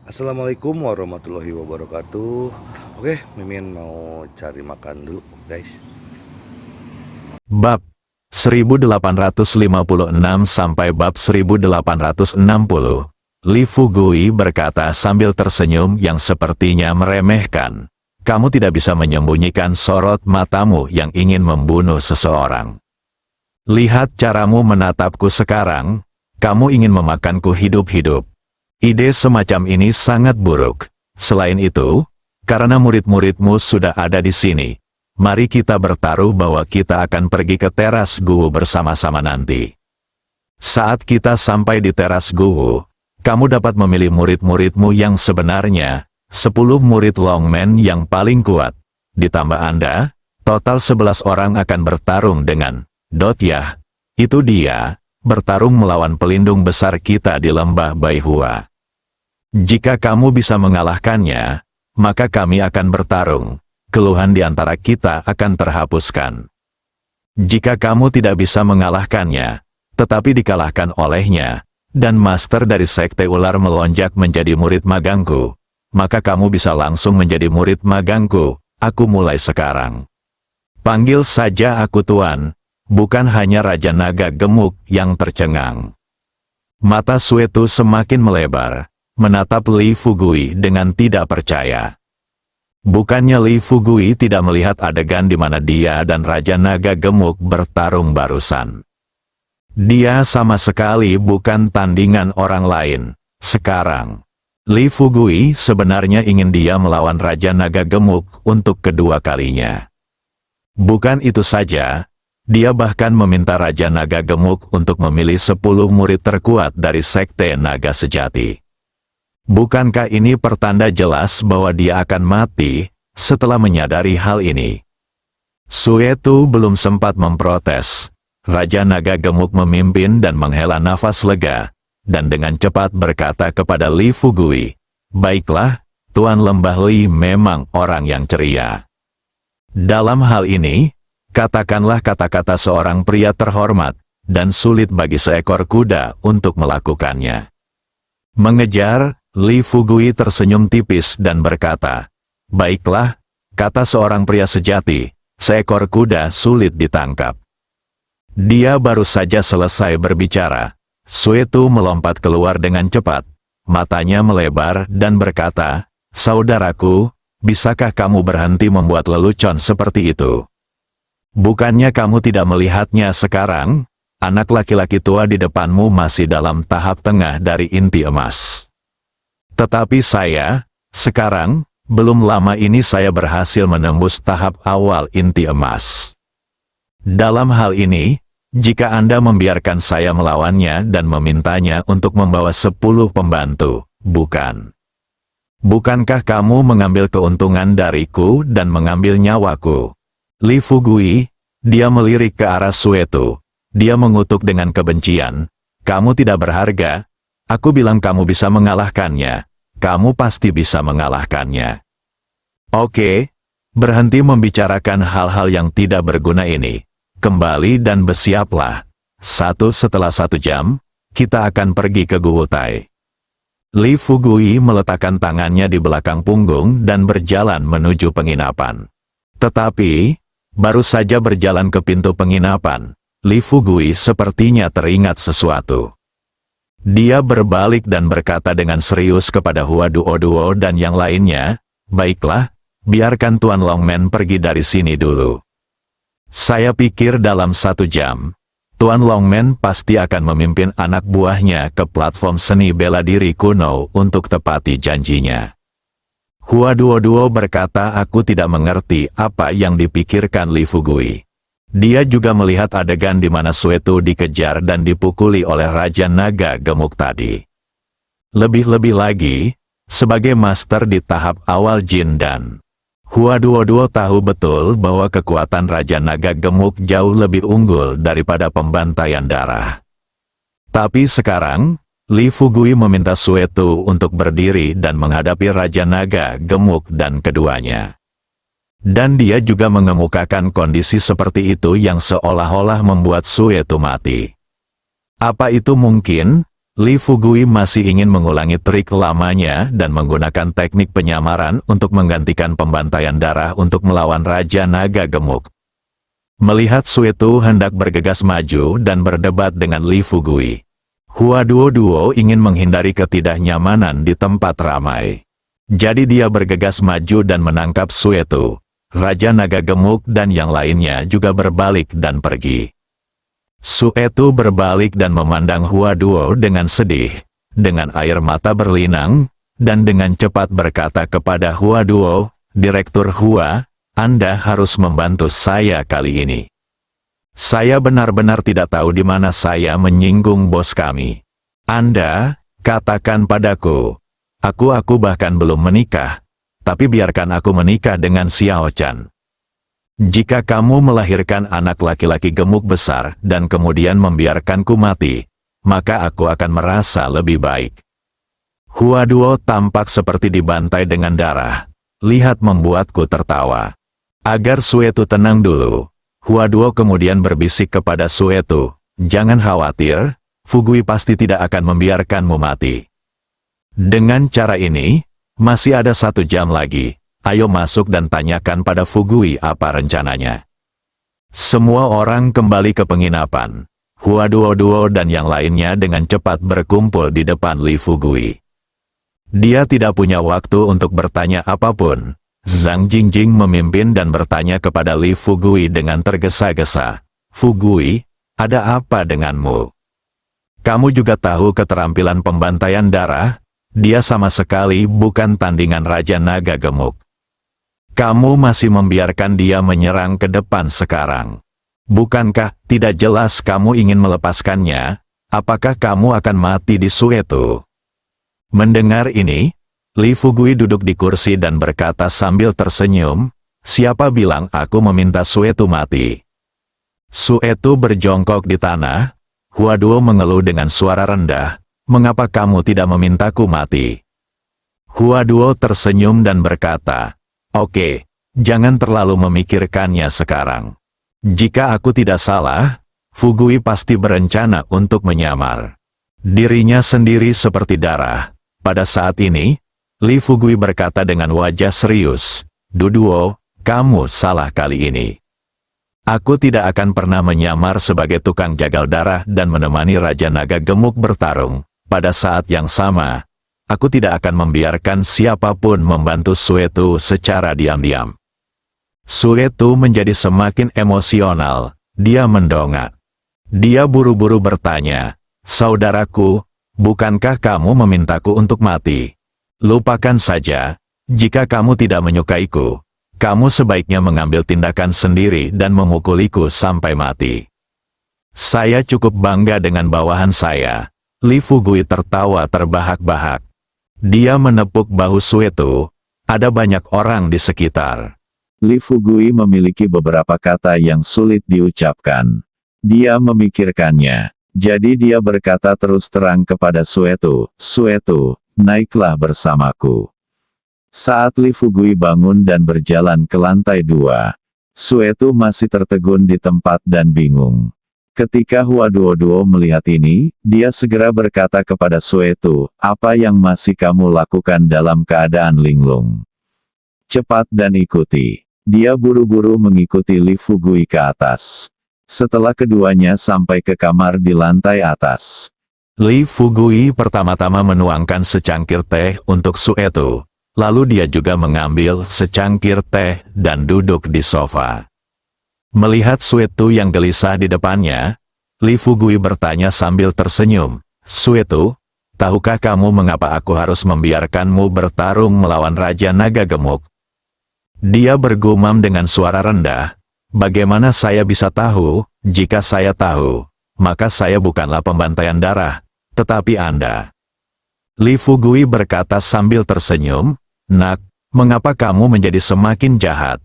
Assalamualaikum warahmatullahi wabarakatuh. Oke, Mimin mau cari makan dulu, guys. Bab 1856 sampai bab 1860. Li Fugui berkata sambil tersenyum yang sepertinya meremehkan. Kamu tidak bisa menyembunyikan sorot matamu yang ingin membunuh seseorang. Lihat caramu menatapku sekarang, kamu ingin memakanku hidup-hidup. Ide semacam ini sangat buruk. Selain itu, karena murid-muridmu sudah ada di sini, mari kita bertaruh bahwa kita akan pergi ke teras gua bersama-sama nanti. Saat kita sampai di teras gua, kamu dapat memilih murid-muridmu yang sebenarnya, 10 murid Longman yang paling kuat. Ditambah Anda, total 11 orang akan bertarung dengan Dotyah. Itu dia, bertarung melawan pelindung besar kita di lembah Baihua. Jika kamu bisa mengalahkannya, maka kami akan bertarung. Keluhan di antara kita akan terhapuskan. Jika kamu tidak bisa mengalahkannya, tetapi dikalahkan olehnya, dan master dari sekte ular melonjak menjadi murid magangku, maka kamu bisa langsung menjadi murid magangku. Aku mulai sekarang. Panggil saja aku Tuan, bukan hanya Raja Naga Gemuk yang tercengang. Mata Suetu semakin melebar, menatap Li Fugui dengan tidak percaya. Bukannya Li Fugui tidak melihat adegan di mana dia dan Raja Naga Gemuk bertarung barusan. Dia sama sekali bukan tandingan orang lain. Sekarang, Li Fugui sebenarnya ingin dia melawan Raja Naga Gemuk untuk kedua kalinya. Bukan itu saja, dia bahkan meminta Raja Naga Gemuk untuk memilih 10 murid terkuat dari Sekte Naga Sejati. Bukankah ini pertanda jelas bahwa dia akan mati setelah menyadari hal ini? Suetu belum sempat memprotes. Raja Naga Gemuk memimpin dan menghela nafas lega, dan dengan cepat berkata kepada Li Fugui, "Baiklah, Tuan Lembah Li memang orang yang ceria. Dalam hal ini, katakanlah kata-kata seorang pria terhormat, dan sulit bagi seekor kuda untuk melakukannya." Mengejar, Li Fugui tersenyum tipis dan berkata, "Baiklah, kata seorang pria sejati, seekor kuda sulit ditangkap." Dia baru saja selesai berbicara. Suetu melompat keluar dengan cepat, matanya melebar dan berkata, "Saudaraku, bisakah kamu berhenti membuat lelucon seperti itu? Bukannya kamu tidak melihatnya sekarang? Anak laki-laki tua di depanmu masih dalam tahap tengah dari inti emas. Tetapi saya, sekarang, belum lama ini saya berhasil menembus tahap awal inti emas. Dalam hal ini, jika Anda membiarkan saya melawannya dan memintanya untuk membawa 10 pembantu, bukankah kamu mengambil keuntungan dariku dan mengambil nyawaku?" Li Fugui, dia melirik ke arah Suetu. Dia mengutuk dengan kebencian, "Kamu tidak berharga. Aku bilang kamu bisa mengalahkannya. Kamu pasti bisa mengalahkannya. Oke, berhenti membicarakan hal-hal yang tidak berguna ini. Kembali dan bersiaplah. Setelah 1 jam, kita akan pergi ke Guwutai." Li Fugui meletakkan tangannya di belakang punggung dan berjalan menuju penginapan. Tetapi, baru saja berjalan ke pintu penginapan, Li Fugui sepertinya teringat sesuatu. Dia berbalik dan berkata dengan serius kepada Hua Duo dan yang lainnya, "Baiklah, biarkan Tuan Longman pergi dari sini dulu. Saya pikir dalam 1 jam, Tuan Longman pasti akan memimpin anak buahnya ke platform seni bela diri kuno untuk tepati janjinya." Hua Duo berkata, "Aku tidak mengerti apa yang dipikirkan Li Fugui." Dia juga melihat adegan di mana Suetu dikejar dan dipukuli oleh Raja Naga Gemuk tadi. Lebih-lebih lagi, sebagai master di tahap awal Jin dan Hua Duo tahu betul bahwa kekuatan Raja Naga Gemuk jauh lebih unggul daripada pembantaian darah. Tapi sekarang, Li Fugui meminta Suetu untuk berdiri dan menghadapi Raja Naga Gemuk dan keduanya. Dan dia juga mengemukakan kondisi seperti itu yang seolah-olah membuat Suetu mati. Apa itu mungkin? Li Fugui masih ingin mengulangi trik lamanya dan menggunakan teknik penyamaran untuk menggantikan pembantaian darah untuk melawan Raja Naga Gemuk. Melihat Suetu hendak bergegas maju dan berdebat dengan Li Fugui, Hua Duo ingin menghindari ketidaknyamanan di tempat ramai. Jadi dia bergegas maju dan menangkap Suetu. Raja Naga Gemuk dan yang lainnya juga berbalik dan pergi. Suetu berbalik dan memandang Hua Duo dengan sedih, dengan air mata berlinang, dan dengan cepat berkata kepada Hua Duo, "Direktur Hua, Anda harus membantu saya kali ini. Saya benar-benar tidak tahu di mana saya menyinggung bos kami. Anda, katakan padaku, aku bahkan belum menikah, tapi biarkan aku menikah dengan Xiao Chan. Jika kamu melahirkan anak laki-laki gemuk besar dan kemudian membiarkanku mati, maka aku akan merasa lebih baik." Hua Duo tampak seperti dibantai dengan darah. Lihat membuatku tertawa. Agar Suetu tenang dulu, Hua Duo kemudian berbisik kepada Suetu, "Jangan khawatir, Fugui pasti tidak akan membiarkanmu mati. Dengan cara ini, masih ada 1 jam lagi. Ayo masuk dan tanyakan pada Fugui apa rencananya." Semua orang kembali ke penginapan. Hua Duo dan yang lainnya dengan cepat berkumpul di depan Li Fugui. Dia tidak punya waktu untuk bertanya apapun. Zhang Jingjing memimpin dan bertanya kepada Li Fugui dengan tergesa-gesa, "Fugui, ada apa denganmu? Kamu juga tahu keterampilan pembantaian darah? Dia sama sekali bukan tandingan Raja Naga Gemuk. Kamu masih membiarkan dia menyerang ke depan sekarang. Bukankah tidak jelas kamu ingin melepaskannya? Apakah kamu akan mati di Suetu?" Mendengar ini, Li Fugui duduk di kursi dan berkata sambil tersenyum, "Siapa bilang aku meminta Suetu mati?" Suetu berjongkok di tanah. Hua Duo mengeluh dengan suara rendah, "Mengapa kamu tidak memintaku mati?" Hua Duo tersenyum dan berkata, "Oke, jangan terlalu memikirkannya sekarang. Jika aku tidak salah, Fugui pasti berencana untuk menyamar dirinya sendiri seperti darah." Pada saat ini, Li Fugui berkata dengan wajah serius, "Duduo, kamu salah kali ini. Aku tidak akan pernah menyamar sebagai tukang jagal darah dan menemani Raja Naga Gemuk bertarung. Pada saat yang sama, aku tidak akan membiarkan siapapun membantu Suetu secara diam-diam." Suetu menjadi semakin emosional. Dia mendongak. Dia buru-buru bertanya, "Saudaraku, bukankah kamu memintaku untuk mati? Lupakan saja, jika kamu tidak menyukaiku, kamu sebaiknya mengambil tindakan sendiri dan memukuliku sampai mati." "Saya cukup bangga dengan bawahan saya." Li Fugui tertawa terbahak-bahak. Dia menepuk bahu Suetu. Ada banyak orang di sekitar. Li Fugui memiliki beberapa kata yang sulit diucapkan. Dia memikirkannya. Jadi dia berkata terus terang kepada Suetu, "Suetu, naiklah bersamaku." Saat Li Fugui bangun dan berjalan ke lantai 2, Suetu masih tertegun di tempat dan bingung. Ketika Hua Duo melihat ini, dia segera berkata kepada Suetu, "Apa yang masih kamu lakukan dalam keadaan linglung? Cepat dan ikuti." Dia buru-buru mengikuti Li Fugui ke atas. Setelah keduanya sampai ke kamar di lantai atas, Li Fugui pertama-tama menuangkan secangkir teh untuk Suetu. Lalu dia juga mengambil secangkir teh dan duduk di sofa. Melihat Suetu yang gelisah di depannya, Li Fugui bertanya sambil tersenyum, "Suetu, tahukah kamu mengapa aku harus membiarkanmu bertarung melawan Raja Naga Gemuk?" Dia bergumam dengan suara rendah, "Bagaimana saya bisa tahu? Jika saya tahu, maka saya bukanlah pembantaian darah, tetapi Anda." Li Fugui berkata sambil tersenyum, "Nak, mengapa kamu menjadi semakin jahat?"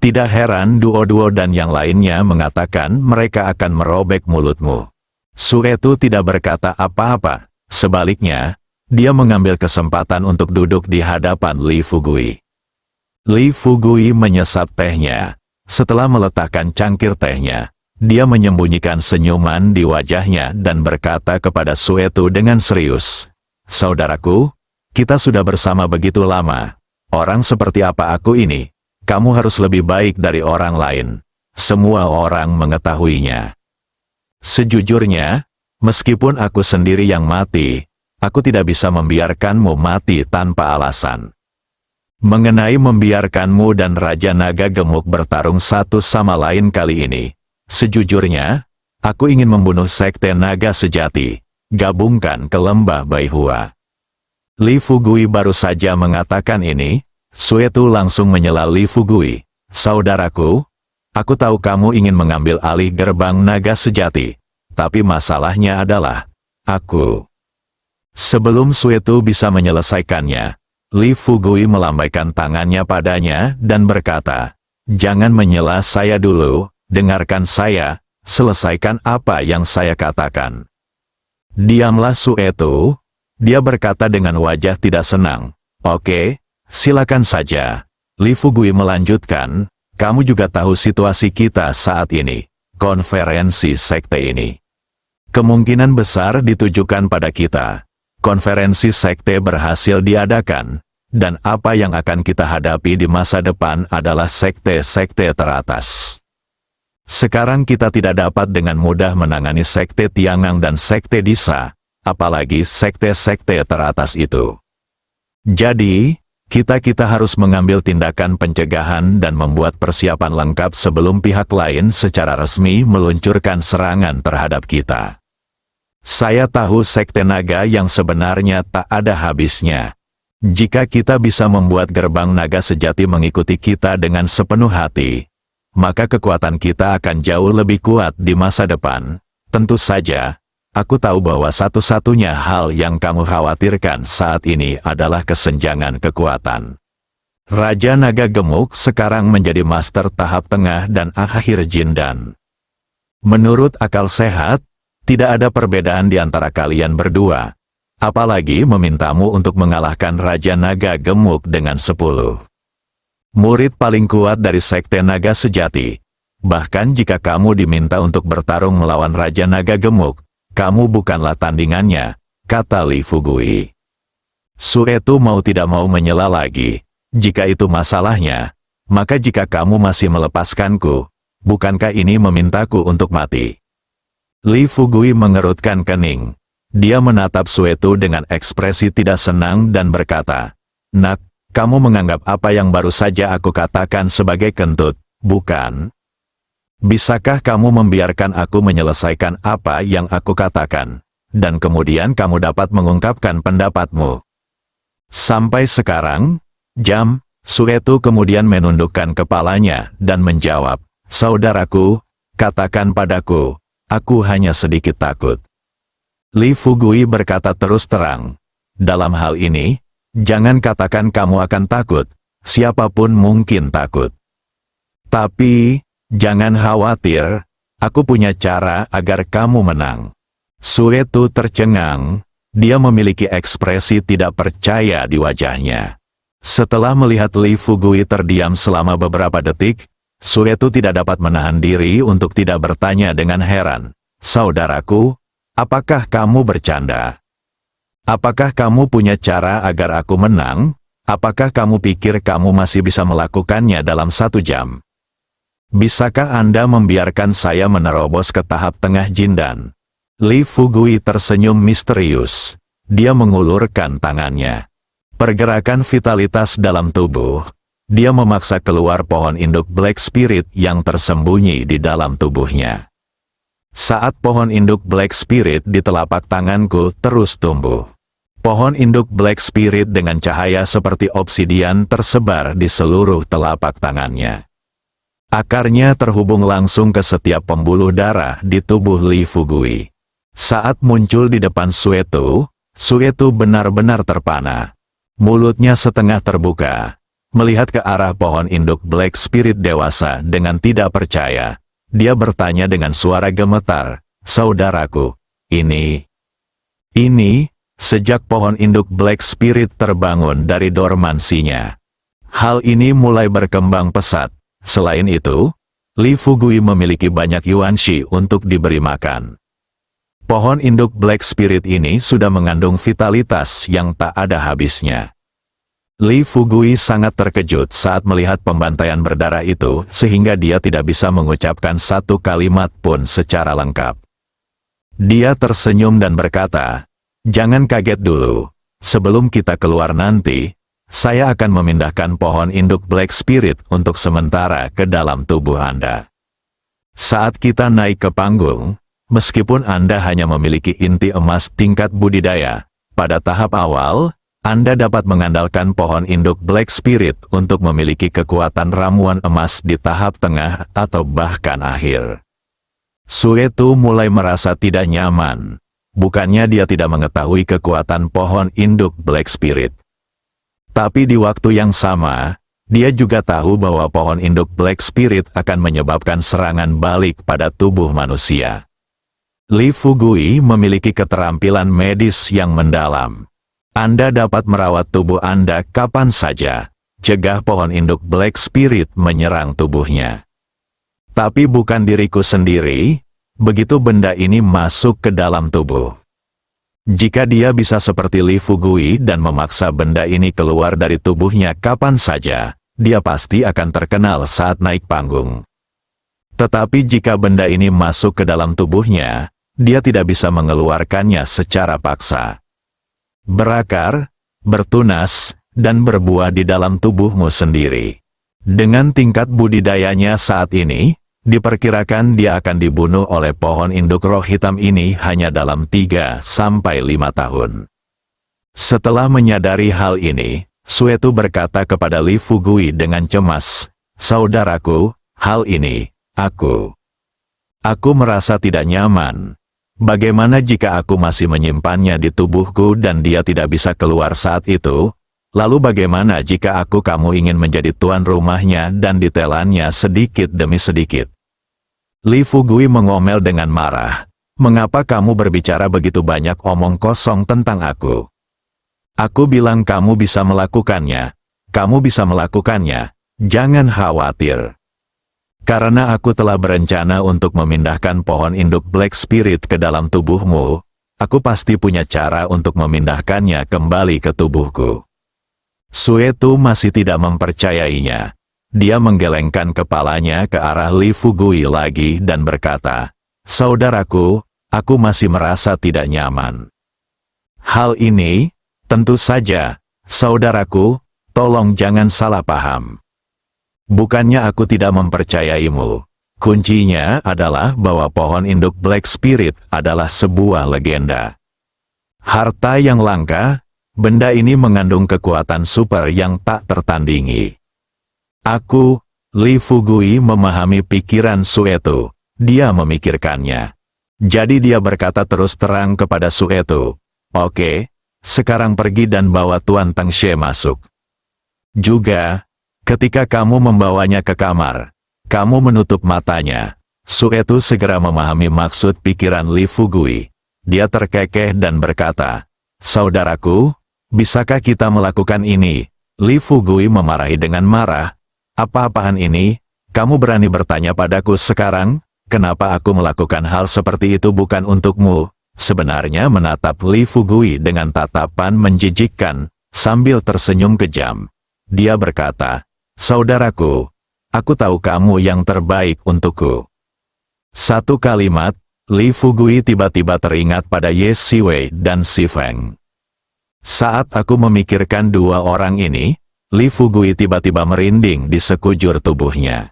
Tidak heran Duo dan yang lainnya mengatakan mereka akan merobek mulutmu. Suetu tidak berkata apa-apa, sebaliknya, dia mengambil kesempatan untuk duduk di hadapan Li Fugui. Li Fugui menyesap tehnya. Setelah meletakkan cangkir tehnya, Dia menyembunyikan senyuman di wajahnya dan berkata kepada Suetu dengan serius, "Saudaraku, kita sudah bersama begitu lama. Orang seperti apa aku ini, kamu harus lebih baik dari orang lain. Semua orang mengetahuinya. Sejujurnya, meskipun aku sendiri yang mati, aku tidak bisa membiarkanmu mati tanpa alasan." Mengenai membiarkanmu dan Raja Naga Gemuk bertarung satu sama lain kali ini, sejujurnya, aku ingin membunuh Sekte Naga Sejati, gabungkan ke Lembah Baihua. Li Fugui baru saja mengatakan ini, Suetu langsung menyela Li Fugui, "Saudaraku, aku tahu kamu ingin mengambil alih gerbang naga sejati, tapi masalahnya adalah, aku." Sebelum Suetu bisa menyelesaikannya, Li Fugui melambaikan tangannya padanya dan berkata, "Jangan menyela saya dulu, dengarkan saya, selesaikan apa yang saya katakan." "Diamlah Suetu," dia berkata dengan wajah tidak senang. "Oke, silakan saja." Li Fugui melanjutkan, "Kamu juga tahu situasi kita saat ini, konferensi sekte ini kemungkinan besar ditujukan pada kita. Konferensi sekte berhasil diadakan, dan apa yang akan kita hadapi di masa depan adalah sekte-sekte teratas. Sekarang kita tidak dapat dengan mudah menangani sekte Tiangang dan sekte Disa, apalagi sekte-sekte teratas itu. Jadi, kita harus mengambil tindakan pencegahan dan membuat persiapan lengkap sebelum pihak lain secara resmi meluncurkan serangan terhadap kita. Saya tahu Sekte Naga yang sebenarnya tak ada habisnya. Jika kita bisa membuat gerbang naga sejati mengikuti kita dengan sepenuh hati, maka kekuatan kita akan jauh lebih kuat di masa depan. Tentu saja, aku tahu bahwa satu-satunya hal yang kamu khawatirkan saat ini adalah kesenjangan kekuatan. Raja Naga Gemuk sekarang menjadi master tahap tengah dan akhir Jindan. Menurut akal sehat, tidak ada perbedaan di antara kalian berdua, apalagi memintamu untuk mengalahkan Raja Naga Gemuk dengan 10 murid paling kuat dari Sekte Naga Sejati. Bahkan jika kamu diminta untuk bertarung melawan Raja Naga Gemuk, kamu bukanlah tandingannya, kata Li Fugui. Suetu mau tidak mau menyela lagi. Jika itu masalahnya, maka jika kamu masih melepaskanku, bukankah ini memintaku untuk mati? Li Fugui mengerutkan kening. Dia menatap Suetu dengan ekspresi tidak senang dan berkata, "Nak, kamu menganggap apa yang baru saja aku katakan sebagai kentut, bukan? Bisakah kamu membiarkan aku menyelesaikan apa yang aku katakan, dan kemudian kamu dapat mengungkapkan pendapatmu?" Sampai sekarang, Suetu kemudian menundukkan kepalanya dan menjawab, "Saudaraku, katakan padaku, aku hanya sedikit takut." Li Fugui berkata terus terang, "Dalam hal ini, jangan katakan kamu akan takut, siapapun mungkin takut. Tapi, jangan khawatir, aku punya cara agar kamu menang." Suetu tercengang, dia memiliki ekspresi tidak percaya di wajahnya. Setelah melihat Li Fugui terdiam selama beberapa detik, Suetu tidak dapat menahan diri untuk tidak bertanya dengan heran, "Saudaraku, apakah kamu bercanda? Apakah kamu punya cara agar aku menang? Apakah kamu pikir kamu masih bisa melakukannya dalam 1 jam? Bisakah Anda membiarkan saya menerobos ke tahap tengah Jindan?" Li Fugui tersenyum misterius. Dia mengulurkan tangannya. Pergerakan vitalitas dalam tubuh. Dia memaksa keluar pohon induk Black Spirit yang tersembunyi di dalam tubuhnya. Saat pohon induk Black Spirit di telapak tanganku terus tumbuh. Pohon induk Black Spirit dengan cahaya seperti obsidian tersebar di seluruh telapak tangannya. Akarnya terhubung langsung ke setiap pembuluh darah di tubuh Li Fugui. Saat muncul di depan Suetu benar-benar terpana. Mulutnya setengah terbuka. Melihat ke arah pohon induk Black Spirit dewasa dengan tidak percaya, dia bertanya dengan suara gemetar, "Saudaraku, ini, sejak pohon induk Black Spirit terbangun dari dormansinya, hal ini mulai berkembang pesat. Selain itu, Li Fugui memiliki banyak yuanshi untuk diberi makan. Pohon induk Black Spirit ini sudah mengandung vitalitas yang tak ada habisnya. Li Fugui sangat terkejut saat melihat pembantaian berdarah itu sehingga dia tidak bisa mengucapkan satu kalimat pun secara lengkap. Dia tersenyum dan berkata, "Jangan kaget dulu. Sebelum kita keluar nanti, saya akan memindahkan pohon induk Black Spirit untuk sementara ke dalam tubuh Anda. Saat kita naik ke panggung, meskipun Anda hanya memiliki inti emas tingkat budidaya, pada tahap awal, Anda dapat mengandalkan pohon induk Black Spirit untuk memiliki kekuatan ramuan emas di tahap tengah atau bahkan akhir." Suetu mulai merasa tidak nyaman. Bukannya dia tidak mengetahui kekuatan pohon induk Black Spirit. Tapi di waktu yang sama, dia juga tahu bahwa pohon induk Black Spirit akan menyebabkan serangan balik pada tubuh manusia. Li Fugui memiliki keterampilan medis yang mendalam. Anda dapat merawat tubuh Anda kapan saja, cegah pohon induk Black Spirit menyerang tubuhnya. Tapi bukan diriku sendiri, begitu benda ini masuk ke dalam tubuh. Jika dia bisa seperti Li Fugui dan memaksa benda ini keluar dari tubuhnya kapan saja, dia pasti akan terkenal saat naik panggung. Tetapi jika benda ini masuk ke dalam tubuhnya, dia tidak bisa mengeluarkannya secara paksa. Berakar, bertunas, dan berbuah di dalam tubuhmu sendiri. Dengan tingkat budidayanya saat ini, diperkirakan dia akan dibunuh oleh pohon induk roh hitam ini hanya dalam 3-5 tahun. Setelah menyadari hal ini, Suetu berkata kepada Li Fugui dengan cemas, "Saudaraku, hal ini, aku merasa tidak nyaman. Bagaimana jika aku masih menyimpannya di tubuhku dan dia tidak bisa keluar saat itu? Lalu bagaimana jika kamu ingin menjadi tuan rumahnya dan ditelannya sedikit demi sedikit?" Li Fugui mengomel dengan marah. "Mengapa kamu berbicara begitu banyak omong kosong tentang aku? Aku bilang kamu bisa melakukannya. Kamu bisa melakukannya. Jangan khawatir. Karena aku telah berencana untuk memindahkan pohon induk Black Spirit ke dalam tubuhmu, aku pasti punya cara untuk memindahkannya kembali ke tubuhku." Suetu masih tidak mempercayainya. Dia menggelengkan kepalanya ke arah Li Fugui lagi dan berkata, "Saudaraku, aku masih merasa tidak nyaman. Hal ini, tentu saja, saudaraku, tolong jangan salah paham. Bukannya aku tidak mempercayaimu. Kuncinya adalah bahwa pohon induk Black Spirit adalah sebuah legenda. Harta yang langka, benda ini mengandung kekuatan super yang tak tertandingi." Aku, Li Fugui memahami pikiran Suetu. Dia memikirkannya. Jadi dia berkata terus terang kepada Suetu, "Oke, sekarang pergi dan bawa Tuan Teng Xie masuk. Juga, ketika kamu membawanya ke kamar, kamu menutup matanya." Suetu segera memahami maksud pikiran Li Fugui. Dia terkekeh dan berkata, "Saudaraku, bisakah kita melakukan ini?" Li Fugui memarahi dengan marah. "Apa-apaan ini? Kamu berani bertanya padaku sekarang? Kenapa aku melakukan hal seperti itu bukan untukmu?" Sebenarnya menatap Li Fugui dengan tatapan menjijikkan, sambil tersenyum kejam. Dia berkata, "Saudaraku, aku tahu kamu yang terbaik untukku." Satu kalimat, Li Fugui tiba-tiba teringat pada Ye Siwei dan Si Feng. Saat aku memikirkan dua orang ini, Li Fugui tiba-tiba merinding di sekujur tubuhnya.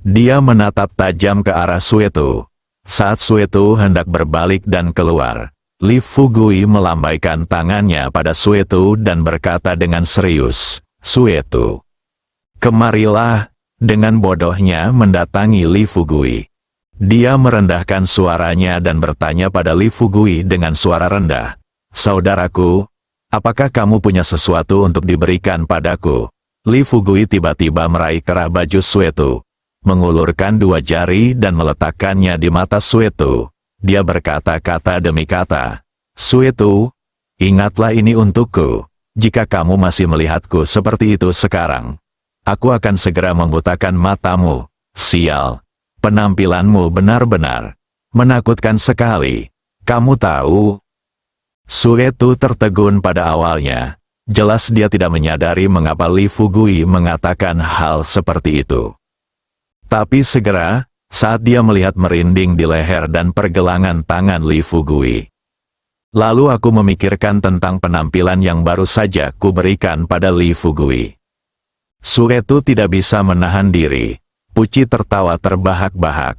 Dia menatap tajam ke arah Suetu. Saat Suetu hendak berbalik dan keluar, Li Fugui melambaikan tangannya pada Suetu dan berkata dengan serius, "Suetu, kemarilah." Dengan bodohnya mendatangi Li Fugui. Dia merendahkan suaranya dan bertanya pada Li Fugui dengan suara rendah, "Saudaraku, apakah kamu punya sesuatu untuk diberikan padaku?" Li Fugui tiba-tiba meraih kerah baju Suetu, mengulurkan dua jari dan meletakkannya di mata Suetu. Dia berkata kata demi kata, "Suetu, ingatlah ini untukku. Jika kamu masih melihatku seperti itu sekarang, aku akan segera membutakan matamu." Sial, penampilanmu benar-benar menakutkan sekali. Kamu tahu? Suetu tertegun pada awalnya. Jelas dia tidak menyadari mengapa Li Fugui mengatakan hal seperti itu. Tapi segera, saat dia melihat merinding di leher dan pergelangan tangan Li Fugui, lalu aku memikirkan tentang penampilan yang baru saja kuberikan pada Li Fugui. Suetu tidak bisa menahan diri. Puci tertawa terbahak-bahak.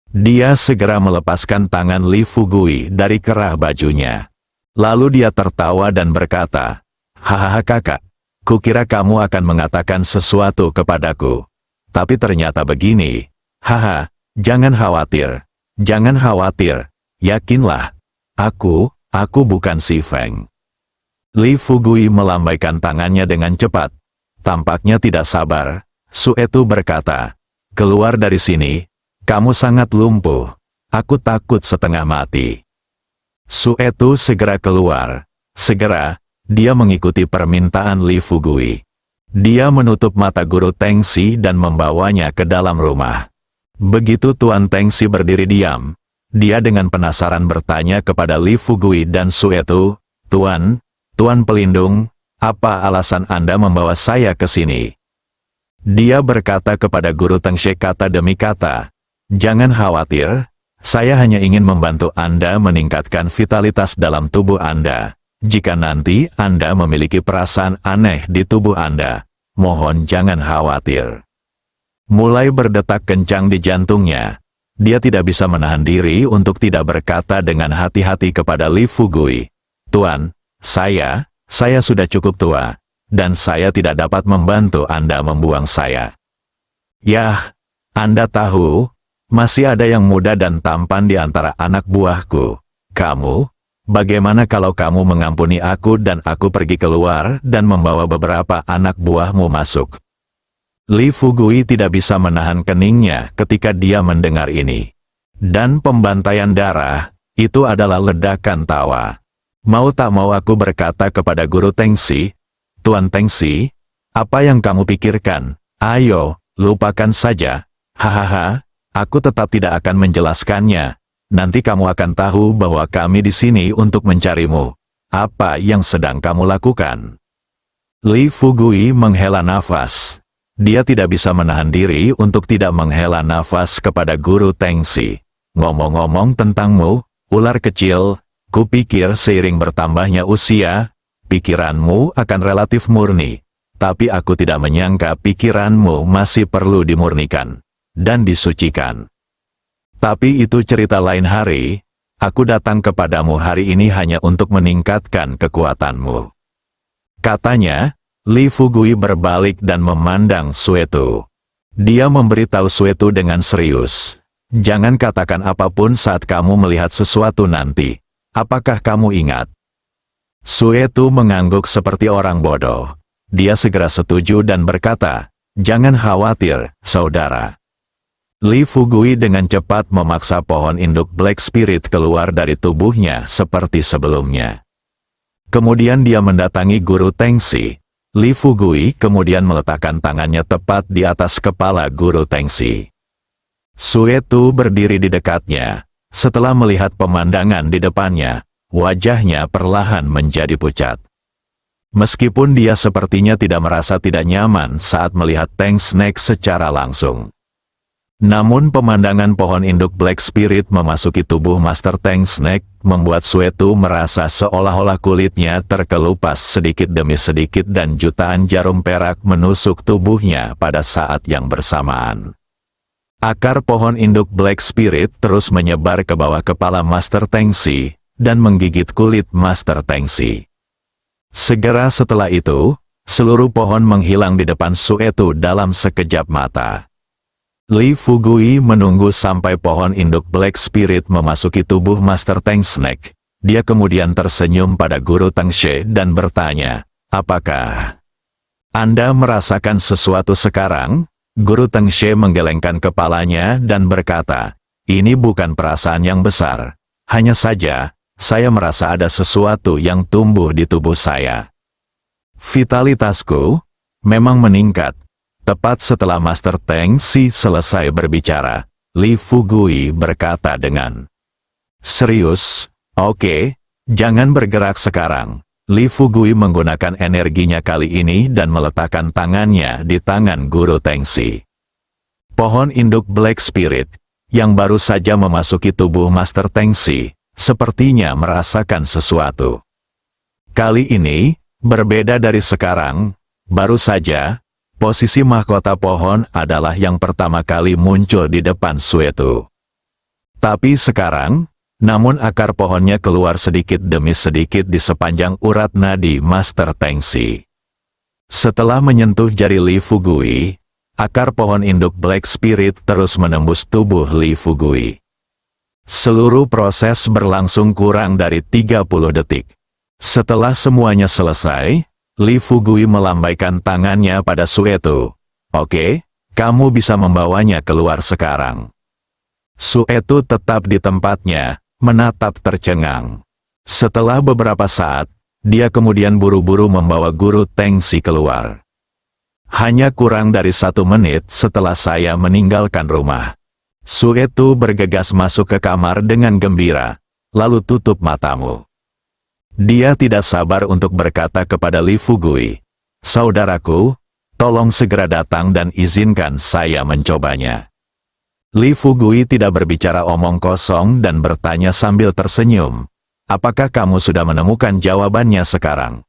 Dia segera melepaskan tangan Li Fugui dari kerah bajunya. Lalu dia tertawa dan berkata, "Hahaha kakak, kukira kamu akan mengatakan sesuatu kepadaku. Tapi ternyata begini. Haha, jangan khawatir. Jangan khawatir. Yakinlah. Aku bukan si Feng." Li Fugui melambaikan tangannya dengan cepat. Tampaknya tidak sabar. Suetu berkata, "Keluar dari sini. Kamu sangat lumpuh. Aku takut setengah mati." Suetu segera keluar. Segera, dia mengikuti permintaan Li Fugui. Dia menutup mata guru Tengxi dan membawanya ke dalam rumah. Begitu Tuan Tengxi berdiri diam, dia dengan penasaran bertanya kepada Li Fugui dan Suetu, Tuan pelindung, apa alasan Anda membawa saya ke sini?" Dia berkata kepada guru Tengxi kata demi kata, "Jangan khawatir, saya hanya ingin membantu Anda meningkatkan vitalitas dalam tubuh Anda. Jika nanti Anda memiliki perasaan aneh di tubuh Anda, mohon jangan khawatir." Mulai berdetak kencang di jantungnya. Dia tidak bisa menahan diri untuk tidak berkata dengan hati-hati kepada Li Fugui, "Tuan, saya sudah cukup tua, dan saya tidak dapat membantu Anda membuang saya." "Yah, Anda tahu, masih ada yang muda dan tampan di antara anak buahku. Bagaimana kalau kamu mengampuni aku dan aku pergi keluar dan membawa beberapa anak buahmu masuk?" Li Fugui tidak bisa menahan keningnya ketika dia mendengar ini. Dan pembantaian darah, itu adalah ledakan tawa. Mau tak mau aku berkata kepada guru Tengxi, "Tuan Tengxi, apa yang kamu pikirkan? Ayo, lupakan saja. Hahaha. Aku tetap tidak akan menjelaskannya. Nanti kamu akan tahu bahwa kami di sini untuk mencarimu. Apa yang sedang kamu lakukan?" Li Fugui menghela nafas. Dia tidak bisa menahan diri untuk tidak menghela nafas kepada guru Tengxi. "Ngomong-ngomong tentangmu, ular kecil, kupikir seiring bertambahnya usia, pikiranmu akan relatif murni. Tapi aku tidak menyangka pikiranmu masih perlu dimurnikan dan disucikan. Tapi itu cerita lain hari. Aku datang kepadamu hari ini hanya untuk meningkatkan kekuatanmu." Katanya, Li Fugui berbalik dan memandang Suetu. Dia memberitahu Suetu dengan serius, "Jangan katakan apapun saat kamu melihat sesuatu nanti. Apakah kamu ingat?" Suetu mengangguk seperti orang bodoh. Dia segera setuju dan berkata, "Jangan khawatir, saudara." Li Fugui dengan cepat memaksa pohon induk Black Spirit keluar dari tubuhnya seperti sebelumnya. Kemudian dia mendatangi guru Tengxi. Li Fugui kemudian meletakkan tangannya tepat di atas kepala guru Tengxi. Suetu berdiri di dekatnya. Setelah melihat pemandangan di depannya, wajahnya perlahan menjadi pucat. Meskipun dia sepertinya tidak merasa tidak nyaman saat melihat Teng Snake secara langsung. Namun pemandangan pohon induk Black Spirit memasuki tubuh Master Teng Snake membuat Suetu merasa seolah-olah kulitnya terkelupas sedikit demi sedikit dan jutaan jarum perak menusuk tubuhnya pada saat yang bersamaan. Akar pohon induk Black Spirit terus menyebar ke bawah kepala Master Tengxi dan menggigit kulit Master Tengxi. Segera setelah itu, seluruh pohon menghilang di depan Suetu dalam sekejap mata. Li Fugui menunggu sampai pohon induk Black Spirit memasuki tubuh Master Teng Snake. Dia kemudian tersenyum pada Guru Tengxi dan bertanya, "Apakah Anda merasakan sesuatu sekarang?" Guru Tengxi menggelengkan kepalanya dan berkata, "Ini bukan perasaan yang besar. Hanya saja, saya merasa ada sesuatu yang tumbuh di tubuh saya. Vitalitasku memang meningkat. Tepat setelah Master Teng Xi selesai berbicara, Li Fugui berkata dengan serius, "Oke, jangan bergerak sekarang." Li Fugui menggunakan energinya kali ini dan meletakkan tangannya di tangan Guru Teng Xi. Pohon induk Black Spirit, yang baru saja memasuki tubuh Master Teng Xi, sepertinya merasakan sesuatu. Kali ini, berbeda dari sekarang, baru saja, posisi mahkota pohon adalah yang pertama kali muncul di depan Suetu. Tapi sekarang, namun akar pohonnya keluar sedikit demi sedikit di sepanjang urat nadi Master Teng Xi. Setelah menyentuh jari Li Fugui, akar pohon induk Black Spirit terus menembus tubuh Li Fugui. Seluruh proses berlangsung kurang dari 30 detik. Setelah semuanya selesai, Li Fugui melambaikan tangannya pada Suetu. "Oke, kamu bisa membawanya keluar sekarang." Suetu tetap di tempatnya, menatap tercengang. Setelah beberapa saat, dia kemudian buru-buru membawa Guru Teng Xi keluar. "Hanya kurang dari 1 menit setelah saya meninggalkan rumah." Suetu bergegas masuk ke kamar dengan gembira, lalu tutup matamu. Dia tidak sabar untuk berkata kepada Li Fugui, "Saudaraku, tolong segera datang dan izinkan saya mencobanya." Li Fugui tidak berbicara omong kosong dan bertanya sambil tersenyum, "Apakah kamu sudah menemukan jawabannya sekarang?"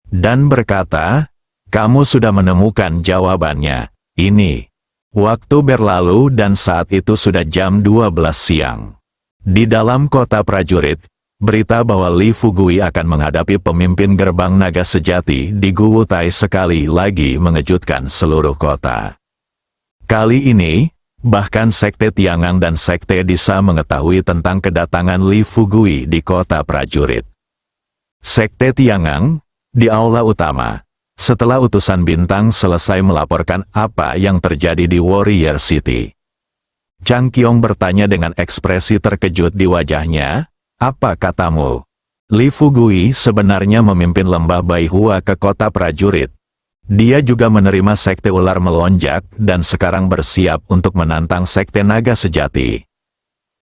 Dan berkata, "Kamu sudah menemukan jawabannya. Ini." Waktu berlalu dan saat itu sudah jam 12 siang. Di dalam kota prajurit, berita bahwa Li Fugui akan menghadapi pemimpin gerbang naga sejati di Guwutai sekali lagi mengejutkan seluruh kota. Kali ini, bahkan Sekte Tiangang dan Sekte Disa mengetahui tentang kedatangan Li Fugui di kota prajurit. Sekte Tiangang, di aula utama, setelah utusan bintang selesai melaporkan apa yang terjadi di Warrior City. Chang Qiong bertanya dengan ekspresi terkejut di wajahnya, "Apa katamu?" Li Fugui sebenarnya memimpin lembah Baihua ke kota prajurit. Dia juga menerima Sekte Ular Melonjak dan sekarang bersiap untuk menantang Sekte Naga Sejati.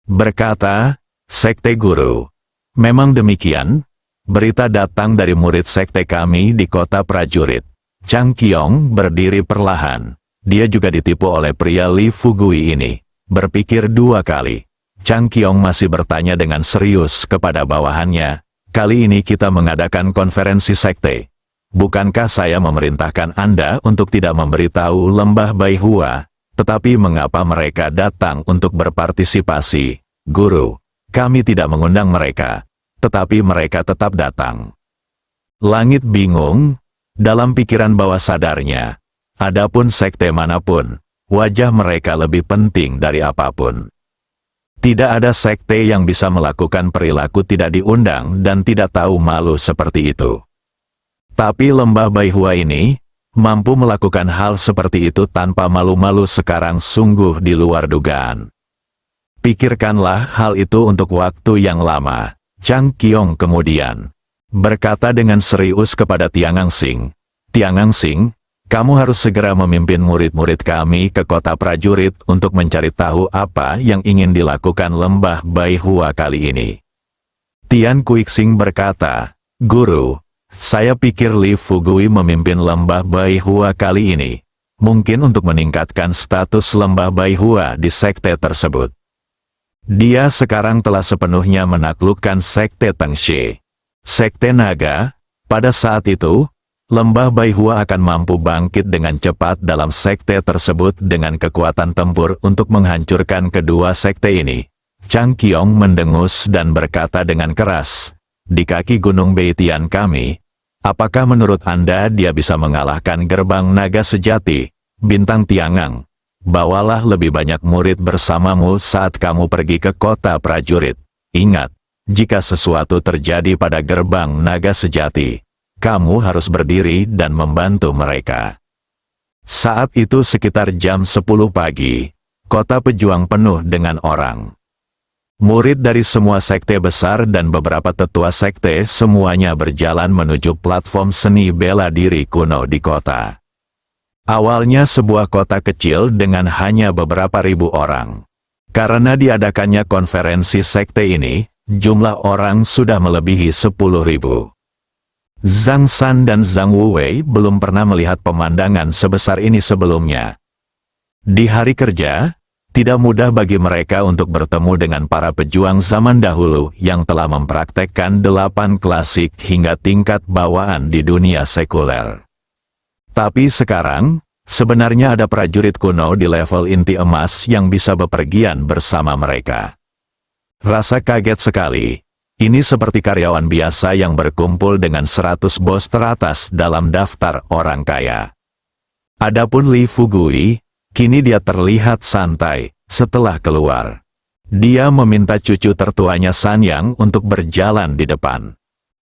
Berkata, "Sekte Guru." "Memang demikian, berita datang dari murid Sekte kami di kota prajurit." Chang Qiong berdiri perlahan. Dia juga ditipu oleh pria Li Fugui ini. Berpikir 2 kali. Chang Qiong masih bertanya dengan serius kepada bawahannya, "Kali ini kita mengadakan konferensi sekte. Bukankah saya memerintahkan Anda untuk tidak memberitahu lembah Baihua, tetapi mengapa mereka datang untuk berpartisipasi?" "Guru, kami tidak mengundang mereka, tetapi mereka tetap datang." Langit bingung, dalam pikiran bawah sadarnya. Adapun sekte manapun, wajah mereka lebih penting dari apapun. Tidak ada sekte yang bisa melakukan perilaku tidak diundang dan tidak tahu malu seperti itu. Tapi lembah Baihua ini, mampu melakukan hal seperti itu tanpa malu-malu sekarang sungguh di luar dugaan. Pikirkanlah hal itu untuk waktu yang lama. Chang Qiong kemudian berkata dengan serius kepada Tiangang Xing, "Tiangang Xing, kamu harus segera memimpin murid-murid kami ke kota prajurit untuk mencari tahu apa yang ingin dilakukan lembah Baihua kali ini." Tian Kuixing berkata, "Guru, saya pikir Li Fugui memimpin lembah Baihua kali ini, mungkin untuk meningkatkan status lembah Baihua di sekte tersebut. Dia sekarang telah sepenuhnya menaklukkan Sekte Teng Xi. Sekte Naga, pada saat itu, lembah Baihua akan mampu bangkit dengan cepat dalam sekte tersebut dengan kekuatan tempur untuk menghancurkan kedua sekte ini." Chang Qiong mendengus dan berkata dengan keras, "Di kaki Gunung Beitian kami, apakah menurut Anda dia bisa mengalahkan gerbang naga sejati, Bintang Tiangang? Bawalah lebih banyak murid bersamamu saat kamu pergi ke kota prajurit. Ingat, jika sesuatu terjadi pada gerbang naga sejati, kamu harus berdiri dan membantu mereka." Saat itu sekitar jam 10 pagi, kota pejuang penuh dengan orang. Murid dari semua sekte besar dan beberapa tetua sekte semuanya berjalan menuju platform seni bela diri kuno di kota. Awalnya sebuah kota kecil dengan hanya beberapa ribu orang. Karena diadakannya konferensi sekte ini, jumlah orang sudah melebihi 10.000. Zhang San dan Zhang Wuwei belum pernah melihat pemandangan sebesar ini sebelumnya. Di hari kerja, tidak mudah bagi mereka untuk bertemu dengan para pejuang zaman dahulu yang telah mempraktekkan 8 klasik hingga tingkat bawaan di dunia sekuler. Tapi sekarang, sebenarnya ada prajurit kuno di level inti emas yang bisa bepergian bersama mereka. Rasa kaget sekali. Ini seperti karyawan biasa yang berkumpul dengan 100 bos teratas dalam daftar orang kaya. Adapun Li Fugui, kini dia terlihat santai setelah keluar. Dia meminta cucu tertuanya Sanyang untuk berjalan di depan.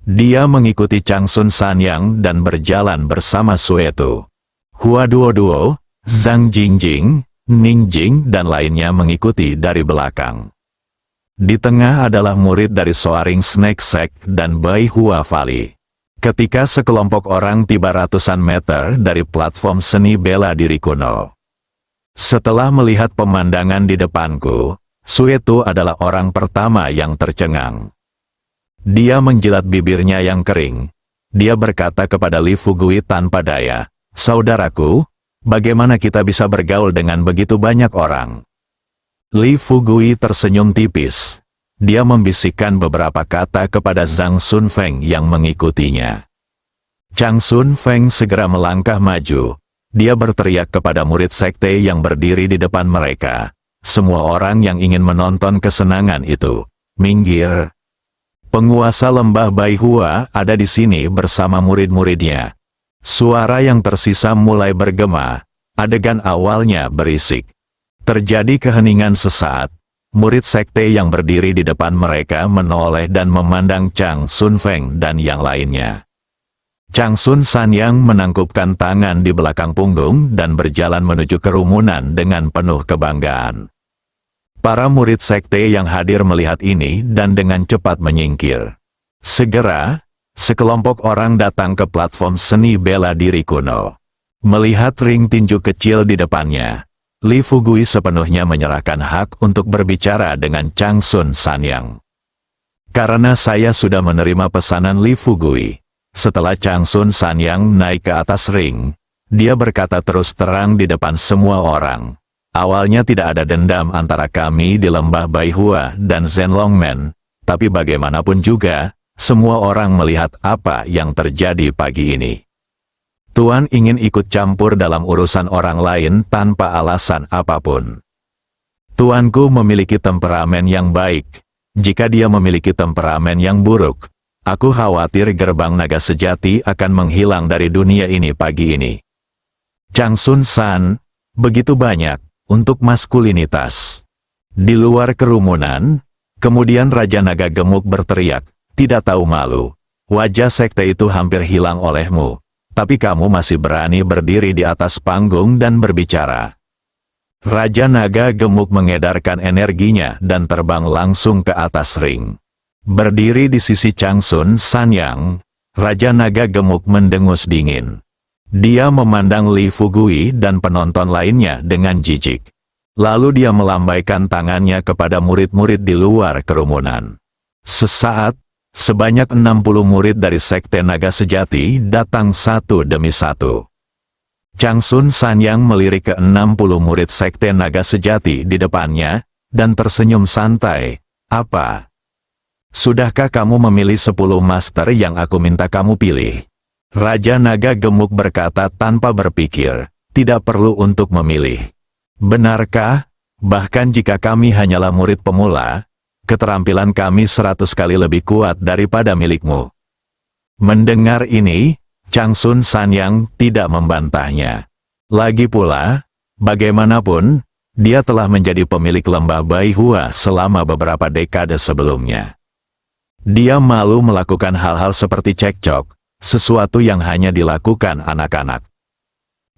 Dia mengikuti Changsun Sanyang dan berjalan bersama Suetu. Hua Duo, Zhang Jingjing, Ning Jing dan lainnya mengikuti dari belakang. Di tengah adalah murid dari Soaring Snake Sect dan Bai Hua Valley. Ketika sekelompok orang tiba ratusan meter dari platform seni bela diri kuno. Setelah melihat pemandangan di depanku, Suetu adalah orang pertama yang tercengang. Dia menjilat bibirnya yang kering. Dia berkata kepada Li Fugui tanpa daya, "Saudaraku, bagaimana kita bisa bergaul dengan begitu banyak orang?" Li Fugui tersenyum tipis. Dia membisikkan beberapa kata kepada Zhang Sunfeng yang mengikutinya. Chang Sunfeng segera melangkah maju. Dia berteriak kepada murid sekte yang berdiri di depan mereka. Semua orang yang ingin menonton kesenangan itu, minggir. Penguasa lembah Baihua ada di sini bersama murid-muridnya. Suara yang tersisa mulai bergema. Adegan awalnya berisik. Terjadi keheningan sesaat. Murid sekte yang berdiri di depan mereka menoleh dan memandang Chang Sunfeng dan yang lainnya. Chang Sun Sanyang menangkupkan tangan di belakang punggung dan berjalan menuju kerumunan dengan penuh kebanggaan. Para murid sekte yang hadir melihat ini dan dengan cepat menyingkir. Segera, sekelompok orang datang ke platform seni bela diri kuno. Melihat ring tinju kecil di depannya, Li Fugui sepenuhnya menyerahkan hak untuk berbicara dengan Chang Sun Sanyang. Karena saya sudah menerima pesanan Li Fugui. Setelah Chang Sun Sanyang naik ke atas ring, dia berkata terus terang di depan semua orang. Awalnya tidak ada dendam antara kami di lembah Baihua dan Zenlongmen, tapi bagaimanapun juga, semua orang melihat apa yang terjadi pagi ini. Tuan ingin ikut campur dalam urusan orang lain tanpa alasan apapun. Tuanku memiliki temperamen yang baik. Jika dia memiliki temperamen yang buruk, aku khawatir gerbang naga sejati akan menghilang dari dunia ini pagi ini. Chang Sun San, begitu banyak, untuk maskulinitas. Di luar kerumunan, kemudian Raja Naga Gemuk berteriak, tidak tahu malu. Wajah sekte itu hampir hilang olehmu. Tapi kamu masih berani berdiri di atas panggung dan berbicara. Raja Naga Gemuk mengedarkan energinya dan terbang langsung ke atas ring. Berdiri di sisi Chang Sun Sanyang, Raja Naga Gemuk mendengus dingin. Dia memandang Li Fugui dan penonton lainnya dengan jijik. Lalu dia melambaikan tangannya kepada murid-murid di luar kerumunan. Sesaat, sebanyak 60 murid dari Sekte Naga Sejati datang satu demi satu. Chang Sun Sanyang melirik ke 60 murid Sekte Naga Sejati di depannya, dan tersenyum santai. Apa? Sudahkah kamu memilih 10 master yang aku minta kamu pilih? Raja Naga Gemuk berkata tanpa berpikir, tidak perlu untuk memilih. Benarkah? Bahkan jika kami hanyalah murid pemula, keterampilan kami 100 kali lebih kuat daripada milikmu. Mendengar ini, Chang Sun Sanyang tidak membantahnya. Lagi pula, bagaimanapun, dia telah menjadi pemilik lembah Baihua selama beberapa dekade sebelumnya. Dia malu melakukan hal-hal seperti cekcok, sesuatu yang hanya dilakukan anak-anak.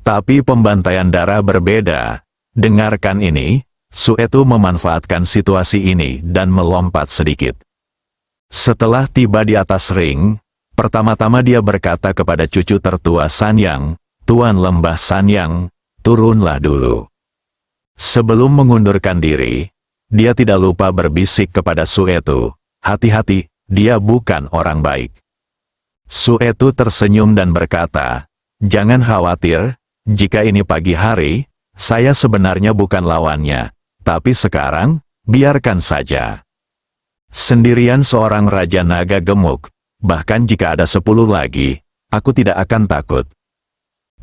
Tapi pembantaian darah berbeda. Dengarkan ini. Suetu memanfaatkan situasi ini dan melompat sedikit. Setelah tiba di atas ring, pertama-tama dia berkata kepada cucu tertua Sanyang, Tuan Lembah Sanyang, turunlah dulu. Sebelum mengundurkan diri, dia tidak lupa berbisik kepada Suetu, hati-hati, dia bukan orang baik. Suetu tersenyum dan berkata, jangan khawatir, jika ini pagi hari, saya sebenarnya bukan lawannya, tapi sekarang, biarkan saja. Sendirian seorang Raja Naga Gemuk, bahkan jika ada 10 lagi, aku tidak akan takut.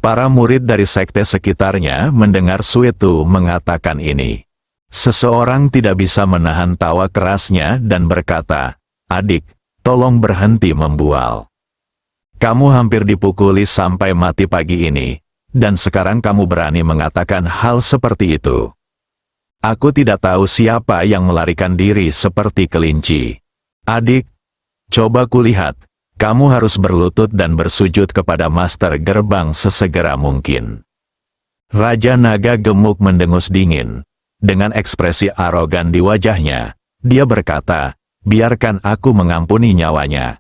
Para murid dari sekte sekitarnya mendengar Suetu mengatakan ini. Seseorang tidak bisa menahan tawa kerasnya dan berkata, adik, tolong berhenti membual. Kamu hampir dipukuli sampai mati pagi ini, dan sekarang kamu berani mengatakan hal seperti itu. Aku tidak tahu siapa yang melarikan diri seperti kelinci. Adik, coba kulihat. Kamu harus berlutut dan bersujud kepada Master Gerbang sesegera mungkin. Raja Naga Gemuk mendengus dingin. Dengan ekspresi arogan di wajahnya, dia berkata, biarkan aku mengampuni nyawanya.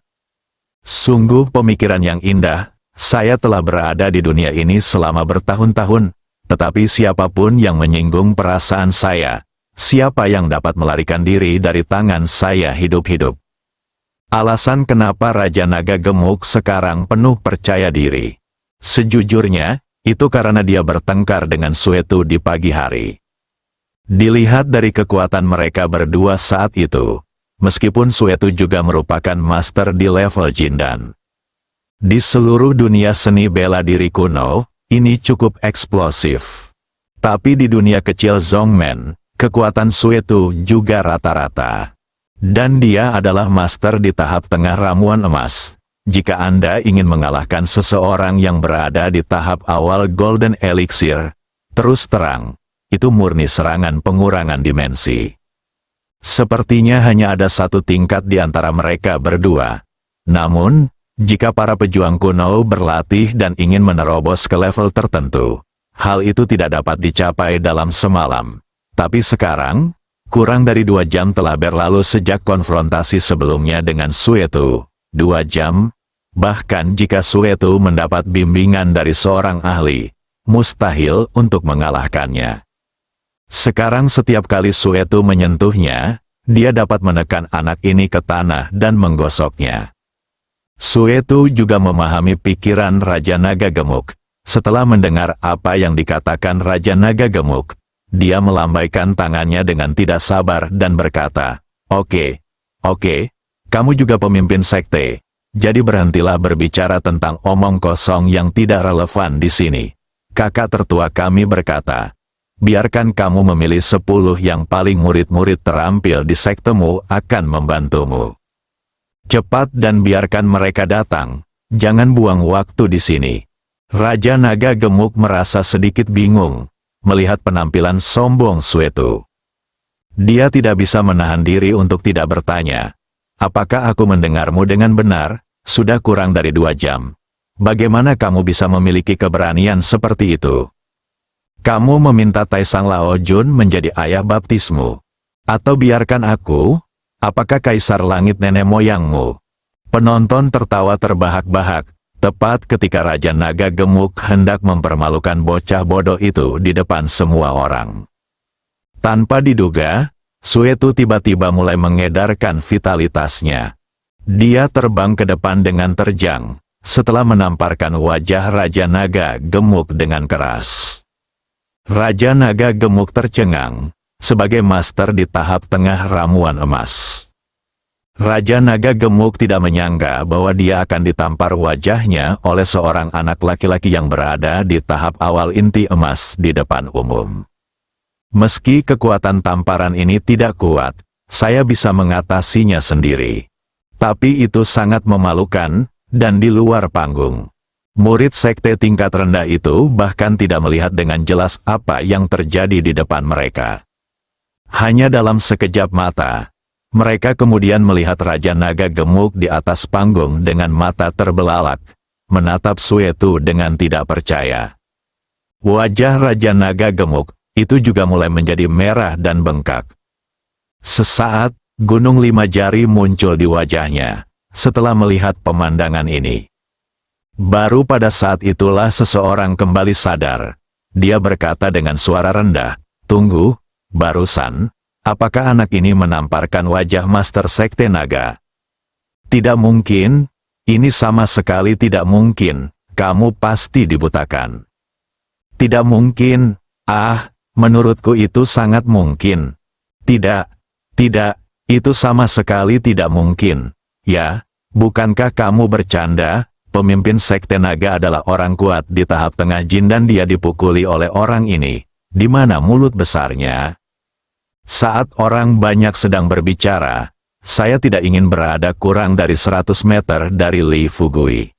Sungguh pemikiran yang indah, saya telah berada di dunia ini selama bertahun-tahun, tetapi siapapun yang menyinggung perasaan saya, siapa yang dapat melarikan diri dari tangan saya hidup-hidup. Alasan kenapa Raja Naga Gemuk sekarang penuh percaya diri. Sejujurnya, itu karena dia bertengkar dengan Suetu di pagi hari. Dilihat dari kekuatan mereka berdua saat itu, meskipun Suetu juga merupakan master di level Jindan. Di seluruh dunia seni bela diri kuno, ini cukup eksplosif. Tapi di dunia kecil Zongmen, kekuatan Suetu juga rata-rata. Dan dia adalah master di tahap tengah ramuan emas. Jika Anda ingin mengalahkan seseorang yang berada di tahap awal Golden Elixir, terus terang, itu murni serangan pengurangan dimensi. Sepertinya hanya ada satu tingkat di antara mereka berdua. Namun, jika para pejuang kuno berlatih dan ingin menerobos ke level tertentu, hal itu tidak dapat dicapai dalam semalam. Tapi sekarang, kurang dari 2 jam telah berlalu sejak konfrontasi sebelumnya dengan Suetu. 2 jam? Bahkan jika Suetu mendapat bimbingan dari seorang ahli, mustahil untuk mengalahkannya. Sekarang setiap kali Suetu menyentuhnya, dia dapat menekan anak ini ke tanah dan menggosoknya. Suetu juga memahami pikiran Raja Naga Gemuk. Setelah mendengar apa yang dikatakan Raja Naga Gemuk, dia melambaikan tangannya dengan tidak sabar dan berkata, Oke, kamu juga pemimpin sekte, jadi berhentilah berbicara tentang omong kosong yang tidak relevan di sini. Kakak tertua kami berkata, biarkan kamu memilih 10 yang paling murid-murid terampil di sektemu akan membantumu. Cepat dan biarkan mereka datang, jangan buang waktu di sini. Raja Naga Gemuk merasa sedikit bingung melihat penampilan sombong Suetu. Dia tidak bisa menahan diri untuk tidak bertanya, apakah aku mendengarmu dengan benar? Sudah kurang dari 2 jam. Bagaimana kamu bisa memiliki keberanian seperti itu? Kamu meminta Taisang Lao Jun menjadi ayah baptismu? Atau biarkan aku? Apakah Kaisar Langit nenek moyangmu? Penonton tertawa terbahak-bahak, tepat ketika Raja Naga Gemuk hendak mempermalukan bocah bodoh itu di depan semua orang. Tanpa diduga, Suetu tiba-tiba mulai mengedarkan vitalitasnya. Dia terbang ke depan dengan terjang, setelah menamparkan wajah Raja Naga Gemuk dengan keras. Raja Naga Gemuk tercengang, sebagai master di tahap tengah ramuan emas. Raja Naga Gemuk tidak menyangka bahwa dia akan ditampar wajahnya oleh seorang anak laki-laki yang berada di tahap awal inti emas di depan umum. Meski kekuatan tamparan ini tidak kuat, saya bisa mengatasinya sendiri. Tapi itu sangat memalukan, dan di luar panggung. Murid sekte tingkat rendah itu bahkan tidak melihat dengan jelas apa yang terjadi di depan mereka. Hanya dalam sekejap mata, mereka kemudian melihat Raja Naga Gemuk di atas panggung dengan mata terbelalak, menatap Suetu dengan tidak percaya. Wajah Raja Naga Gemuk itu juga mulai menjadi merah dan bengkak. Sesaat, gunung 5 jari muncul di wajahnya, setelah melihat pemandangan ini. Baru pada saat itulah seseorang kembali sadar. Dia berkata dengan suara rendah, "Tunggu, barusan, apakah anak ini menamparkan wajah Master Sekte Naga?" "Tidak mungkin, ini sama sekali tidak mungkin, kamu pasti dibutakan." "Tidak mungkin, menurutku itu sangat mungkin." Tidak, itu sama sekali tidak mungkin. Ya, bukankah kamu bercanda? Pemimpin Sekte Naga adalah orang kuat di tahap tengah jin dan dia dipukuli oleh orang ini. Di mana mulut besarnya? Saat orang banyak sedang berbicara, saya tidak ingin berada kurang dari 100 meter dari Li Fugui.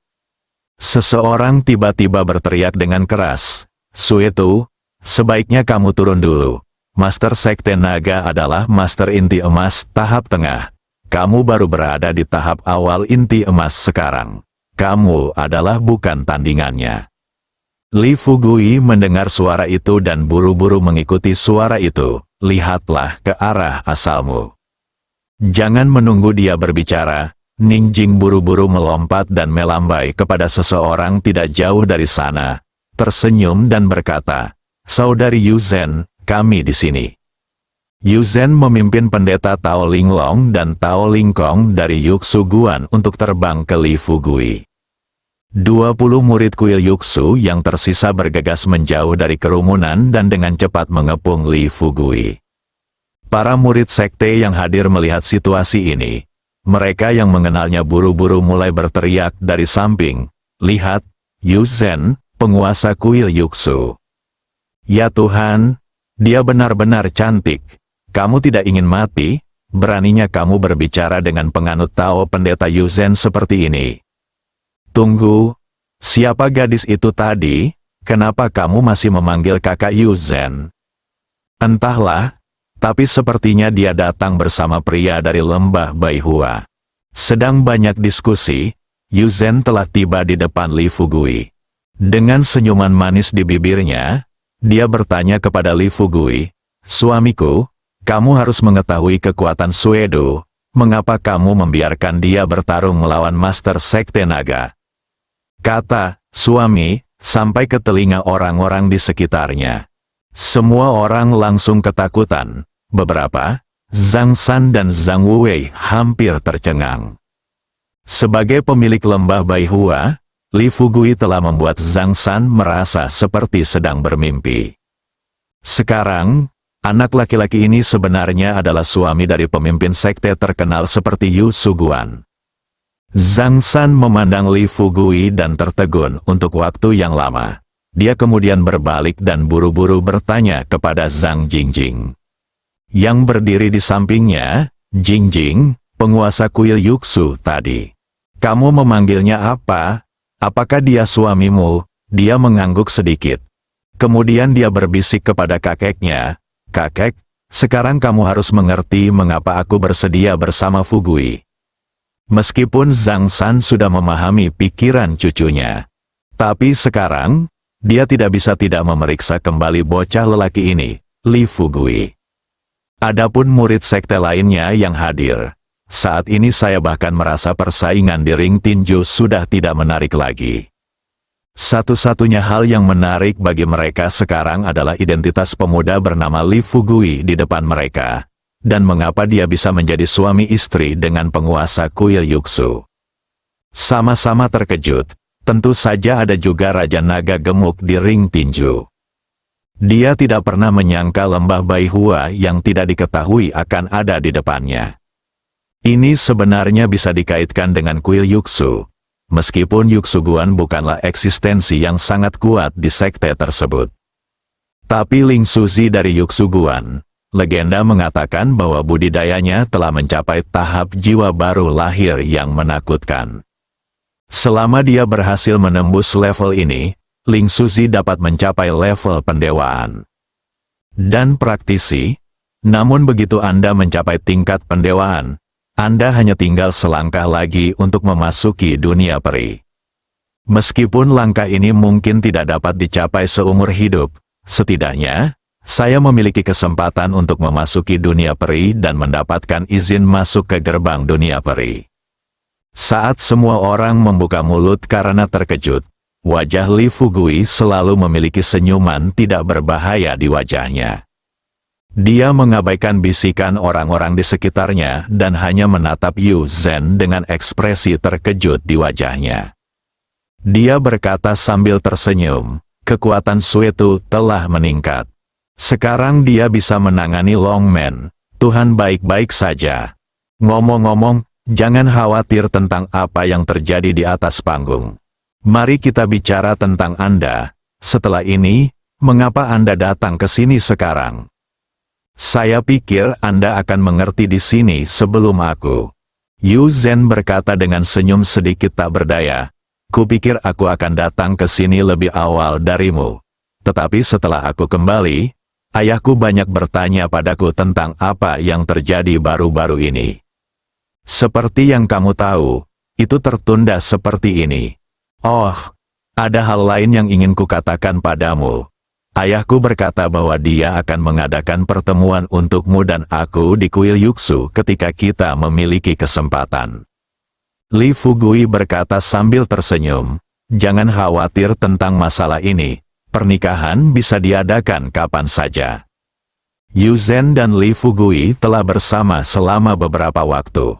Seseorang tiba-tiba berteriak dengan keras, "Suetu, sebaiknya kamu turun dulu. Master Sekte Naga adalah Master Inti Emas tahap tengah. Kamu baru berada di tahap awal Inti Emas sekarang. Kamu adalah bukan tandingannya." Li Fugui mendengar suara itu dan buru-buru mengikuti suara itu. "Lihatlah ke arah asalmu." Jangan menunggu dia berbicara, Ning Jing buru-buru melompat dan melambai kepada seseorang tidak jauh dari sana, tersenyum dan berkata, "Saudari Yuzhen, kami di sini." Yuzhen memimpin pendeta Tao Linglong dan Tao Lingkong dari Yuxu Guan untuk terbang ke Li Fugui. 20 murid kuil Yuxu yang tersisa bergegas menjauh dari kerumunan dan dengan cepat mengepung Li Fugui. Para murid sekte yang hadir melihat situasi ini. Mereka yang mengenalnya buru-buru mulai berteriak dari samping, "Lihat, Yuzhen, penguasa kuil Yuxu. Ya Tuhan, dia benar-benar cantik. Kamu tidak ingin mati? Beraninya kamu berbicara dengan penganut Tao pendeta Yuzhen seperti ini. Tunggu, siapa gadis itu tadi? Kenapa kamu masih memanggil kakak Yuzhen?" "Entahlah, tapi sepertinya dia datang bersama pria dari lembah Baihua." Sedang banyak diskusi, Yuzhen telah tiba di depan Li Fugui. Dengan senyuman manis di bibirnya, dia bertanya kepada Li Fugui, "Suamiku, kamu harus mengetahui kekuatan Suedo. Mengapa kamu membiarkan dia bertarung melawan Master Sekte Naga?" Kata suami sampai ke telinga orang-orang di sekitarnya. Semua orang langsung ketakutan. Beberapa, Zhang San dan Zhang Wuwei hampir tercengang. Sebagai pemilik lembah Baihua, Li Fugui telah membuat Zhang San merasa seperti sedang bermimpi. Sekarang, anak laki-laki ini sebenarnya adalah suami dari pemimpin sekte terkenal seperti Yu Suguan. Zhang San memandang Li Fugui dan tertegun untuk waktu yang lama. Dia kemudian berbalik dan buru-buru bertanya kepada Zhang Jingjing. Yang berdiri di sampingnya, "Jingjing, penguasa kuil Yuxu tadi. Kamu memanggilnya apa? Apakah dia suamimu?" Dia mengangguk sedikit. Kemudian dia berbisik kepada kakeknya, "Kakek, sekarang kamu harus mengerti mengapa aku bersedia bersama Fugui." Meskipun Zhang San sudah memahami pikiran cucunya, tapi sekarang, dia tidak bisa tidak memeriksa kembali bocah lelaki ini, Li Fugui. Adapun murid sekte lainnya yang hadir, saat ini saya bahkan merasa persaingan di ring tinju sudah tidak menarik lagi. Satu-satunya hal yang menarik bagi mereka sekarang adalah identitas pemuda bernama Li Fugui di depan mereka, dan mengapa dia bisa menjadi suami istri dengan penguasa kuil Yuxu. Sama-sama terkejut, tentu saja ada juga Raja Naga Gemuk di ring tinju. Dia tidak pernah menyangka lembah Baihua yang tidak diketahui akan ada di depannya. Ini sebenarnya bisa dikaitkan dengan kuil Yuxu, meskipun Yuxu Guan bukanlah eksistensi yang sangat kuat di sekte tersebut. Tapi Ling Suzi dari Yuxu Guan, legenda mengatakan bahwa budidayanya telah mencapai tahap jiwa baru lahir yang menakutkan. Selama dia berhasil menembus level ini, Ling Suzi dapat mencapai level pendewaan. Dan praktisi, namun begitu Anda mencapai tingkat pendewaan, Anda hanya tinggal selangkah lagi untuk memasuki dunia peri. Meskipun langkah ini mungkin tidak dapat dicapai seumur hidup, setidaknya, saya memiliki kesempatan untuk memasuki dunia peri dan mendapatkan izin masuk ke gerbang dunia peri. Saat semua orang membuka mulut karena terkejut, wajah Li Fugui selalu memiliki senyuman tidak berbahaya di wajahnya. Dia mengabaikan bisikan orang-orang di sekitarnya dan hanya menatap Yu Zhen dengan ekspresi terkejut di wajahnya. Dia berkata sambil tersenyum, kekuatan Suetu telah meningkat. Sekarang dia bisa menangani Longmen. Tuhan baik-baik saja. Ngomong-ngomong, jangan khawatir tentang apa yang terjadi di atas panggung. Mari kita bicara tentang Anda. Setelah ini, mengapa Anda datang ke sini sekarang? Saya pikir Anda akan mengerti di sini sebelum aku. Yu Zhen berkata dengan senyum sedikit tak berdaya. Kupikir aku akan datang ke sini lebih awal darimu. Tetapi setelah aku kembali, ayahku banyak bertanya padaku tentang apa yang terjadi baru-baru ini. Seperti yang kamu tahu, itu tertunda seperti ini. Oh, ada hal lain yang ingin kukatakan padamu. Ayahku berkata bahwa dia akan mengadakan pertemuan untukmu dan aku di kuil Yuksu ketika kita memiliki kesempatan. Li Fugui berkata sambil tersenyum, jangan khawatir tentang masalah ini, pernikahan bisa diadakan kapan saja. Yu Zhen dan Li Fugui telah bersama selama beberapa waktu.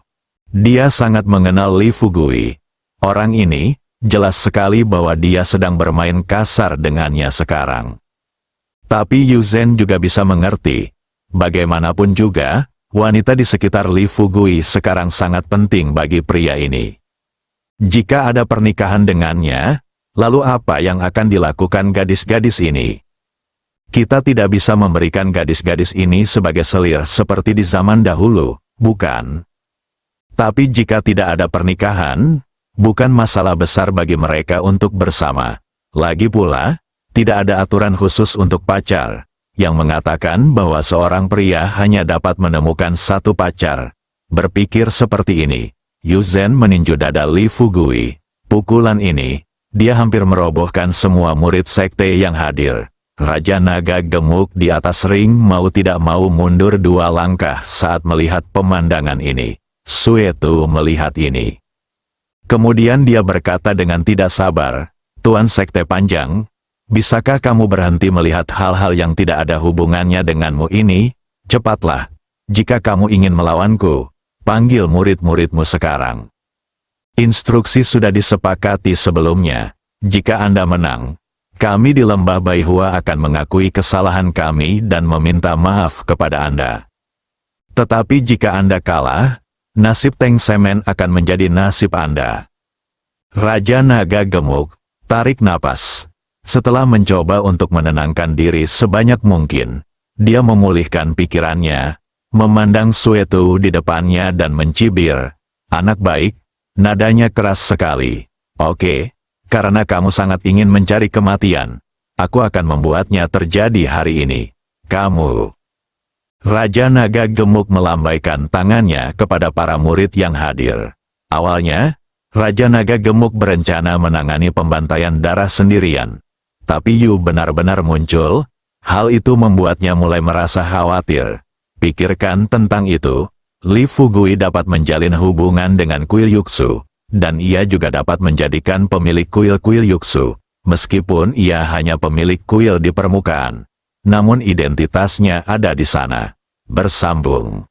Dia sangat mengenal Li Fugui. Orang ini, jelas sekali bahwa dia sedang bermain kasar dengannya sekarang. Tapi Yu Zhen juga bisa mengerti. Bagaimanapun juga, wanita di sekitar Li Fugui sekarang sangat penting bagi pria ini. Jika ada pernikahan dengannya, lalu apa yang akan dilakukan gadis-gadis ini? Kita tidak bisa memberikan gadis-gadis ini sebagai selir seperti di zaman dahulu, bukan? Tapi jika tidak ada pernikahan, bukan masalah besar bagi mereka untuk bersama. Lagi pula, tidak ada aturan khusus untuk pacar, yang mengatakan bahwa seorang pria hanya dapat menemukan satu pacar. Berpikir seperti ini, Yu Zhen meninju dada Li Fugui. Pukulan ini, dia hampir merobohkan semua murid sekte yang hadir. Raja Naga gemuk di atas ring mau tidak mau mundur 2 langkah saat melihat pemandangan ini. Suetu melihat ini. Kemudian dia berkata dengan tidak sabar, Tuan Sekte Panjang, bisakah kamu berhenti melihat hal-hal yang tidak ada hubungannya denganmu ini? Cepatlah, jika kamu ingin melawanku, panggil murid-muridmu sekarang. Instruksi sudah disepakati sebelumnya. Jika Anda menang, kami di Lembah Baihua akan mengakui kesalahan kami dan meminta maaf kepada Anda. Tetapi jika Anda kalah, nasib Teng Semen akan menjadi nasib Anda. Raja Naga gemuk, tarik napas. Setelah mencoba untuk menenangkan diri sebanyak mungkin, dia memulihkan pikirannya, memandang Suetu di depannya dan mencibir. Anak baik, nadanya keras sekali. Oke, karena kamu sangat ingin mencari kematian, aku akan membuatnya terjadi hari ini. Kamu. Raja Naga gemuk melambaikan tangannya kepada para murid yang hadir. Awalnya, Raja Naga gemuk berencana menangani pembantaian darah sendirian. Tapi Yu benar-benar muncul, hal itu membuatnya mulai merasa khawatir. Pikirkan tentang itu, Li Fugui dapat menjalin hubungan dengan kuil Yuksu, dan ia juga dapat menjadikan pemilik kuil-kuil Yuksu, meskipun ia hanya pemilik kuil di permukaan. Namun identitasnya ada di sana. Bersambung.